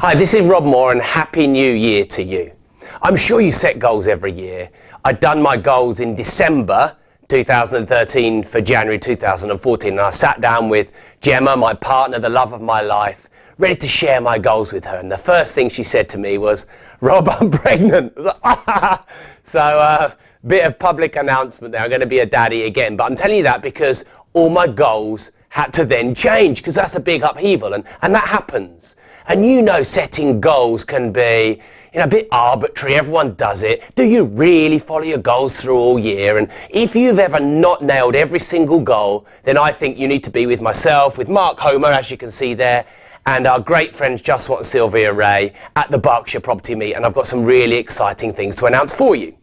Hi, this is Rob Moore and Happy New Year to you. I'm sure you set goals every year. I'd done my goals in December 2013 for January 2014 and I sat down with Gemma, my partner, the love of my life, ready to share my goals with her. And the first thing she said to me was, Rob, I'm pregnant. I was like, ah! So bit of public announcement there. I'm going to be a daddy again. But I'm telling you that because all my goals had to then change because that's a big upheaval and that happens. And you know setting goals can be a bit arbitrary, everyone does it. Do you really follow your goals through all year? And if you've ever not nailed every single goal, then I think you need to be with myself, with Mark Homer, as you can see there, and our great friends Just Want Sylvia Ray at the Berkshire Property Meet, and I've got some really exciting things to announce for you.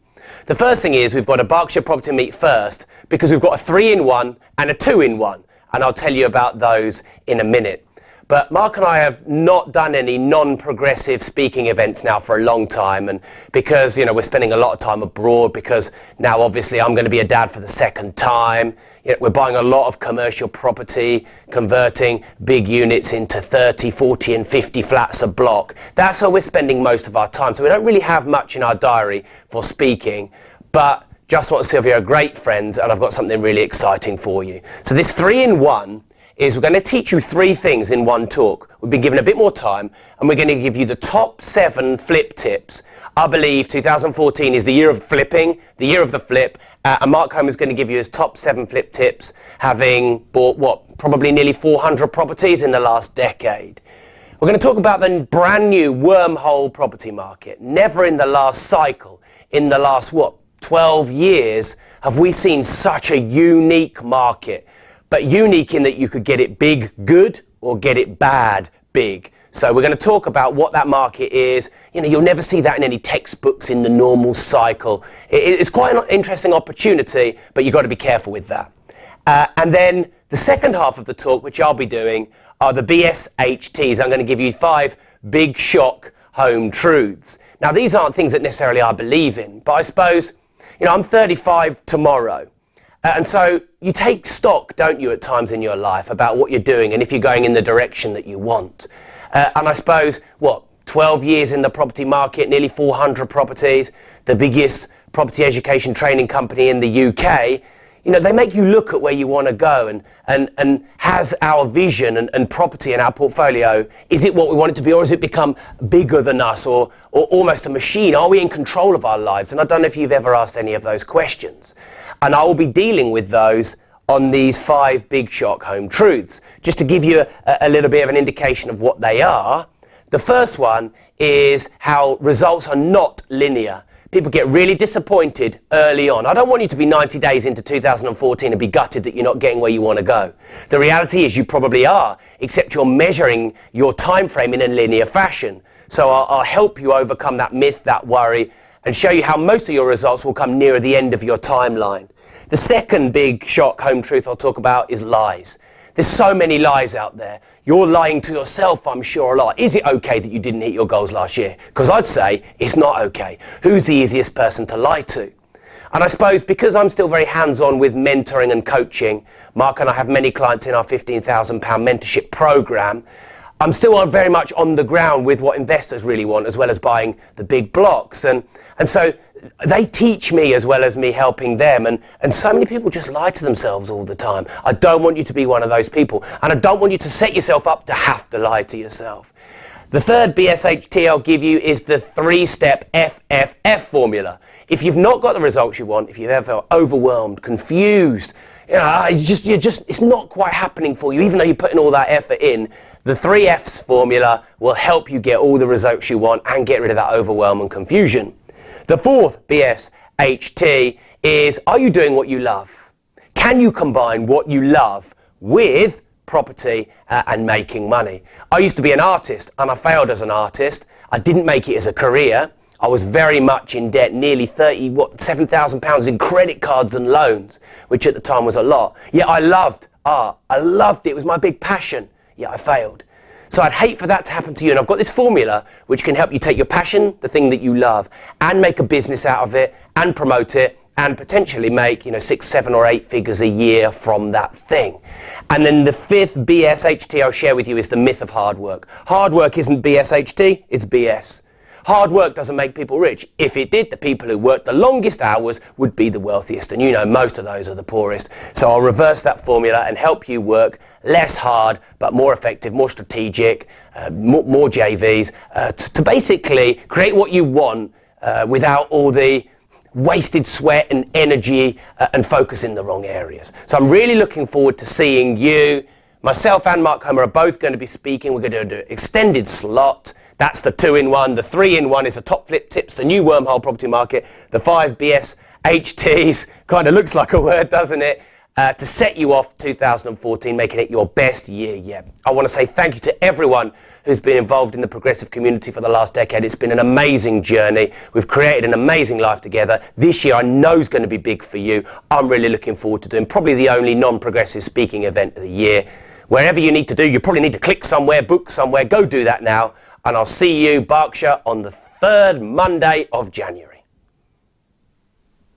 The first thing is we've got a Berkshire Property Meet first because we've got a 3-in-1 and a 2-in-1. And I'll tell you about those in a minute. But Mark and I have not done any non-progressive speaking events now for a long time, and because we're spending a lot of time abroad, because now obviously I'm going to be a dad for the second time. We're buying a lot of commercial property, converting big units into 30, 40 and 50 flats a block. That's where we're spending most of our time. So we don't really have much in our diary for speaking, but Just Want Sylvia are great friends, and I've got something really exciting for you. So this 3-in-1 is we're going to teach you 3 things in one talk. We've been given a bit more time, and we're going to give you the top 7 flip tips. I believe 2014 is the year of flipping, the year of the flip, and Mark Homer is going to give you his top 7 flip tips, having bought, probably nearly 400 properties in the last decade. We're going to talk about the brand new wormhole property market. Never in the last cycle, in the last 12 years have we seen such a unique market, but unique in that you could get it big good or get it bad big. So we're going to talk about what that market is. You'll never see that in any textbooks in the normal cycle. It's quite an interesting opportunity, but you've got to be careful with that. And then the second half of the talk, which I'll be doing, are the BSHTs. I'm going to give you 5 big shock home truths. Now, these aren't things that necessarily I believe in, but I suppose I'm 35 tomorrow. And so you take stock, don't you, at times in your life about what you're doing and if you're going in the direction that you want. And I suppose, 12 years in the property market, nearly 400 properties, the biggest property education training company in the UK, they make you look at where you want to go and has our vision and property in our portfolio, is it what we want it to be, or has it become bigger than us or almost a machine? Are we in control of our lives? And I don't know if you've ever asked any of those questions. And I will be dealing with those on these 5 big shock home truths. Just to give you a little bit of an indication of what they are, the first one is how results are not linear. People get really disappointed early on. I don't want you to be 90 days into 2014 and be gutted that you're not getting where you want to go. The reality is you probably are, except you're measuring your time frame in a linear fashion. So I'll help you overcome that myth, that worry, and show you how most of your results will come nearer the end of your timeline. The second big shock home truth I'll talk about is lies. There's so many lies out there. You're lying to yourself, I'm sure, a lot. Is it okay that you didn't hit your goals last year? Because I'd say it's not okay. Who's the easiest person to lie to? And I suppose because I'm still very hands-on with mentoring and coaching, Mark and I have many clients in our £15,000 mentorship program, I'm still very much on the ground with what investors really want, as well as buying the big blocks. And so they teach me as well as me helping them. And so many people just lie to themselves all the time. I don't want you to be one of those people. And I don't want you to set yourself up to have to lie to yourself. The third BSHT I'll give you is the 3-step FFF formula. If you've not got the results you want, if you've ever felt overwhelmed, confused, it's not quite happening for you, even though you're putting all that effort in, the 3 F's formula will help you get all the results you want and get rid of that overwhelm and confusion. The 4th BSHT is, are you doing what you love? Can you combine what you love with property and making money? I used to be an artist and I failed as an artist. I didn't make it as a career. I was very much in debt, nearly £7,000 in credit cards and loans, which at the time was a lot. Yet I loved art. I loved it. It was my big passion. Yet I failed. So I'd hate for that to happen to you. And I've got this formula which can help you take your passion, the thing that you love, and make a business out of it and promote it and potentially make, 6, 7 or 8 figures a year from that thing. And then the fifth BSHT I'll share with you is the myth of hard work. Hard work isn't BSHT, it's BS. Hard work doesn't make people rich. If it did, the people who worked the longest hours would be the wealthiest, and most of those are the poorest. So I'll reverse that formula and help you work less hard, but more effective, more strategic, more JVs, to basically create what you want without all the wasted sweat and energy and focus in the wrong areas. So I'm really looking forward to seeing you. Myself and Mark Homer are both going to be speaking. We're going to do an extended slot. That's the 2-in-1. The 3-in-1 is the top flip tips, the new wormhole property market, the 5 BSHTs, kind of looks like a word, doesn't it? To set you off 2014, making it your best year yet. I want to say thank you to everyone who's been involved in the progressive community for the last decade. It's been an amazing journey. We've created an amazing life together. This year I know is going to be big for you. I'm really looking forward to doing probably the only non-progressive speaking event of the year. Wherever you need to do, you probably need to click somewhere, book somewhere, go do that now. And I'll see you, Berkshire, on the 3rd Monday of January.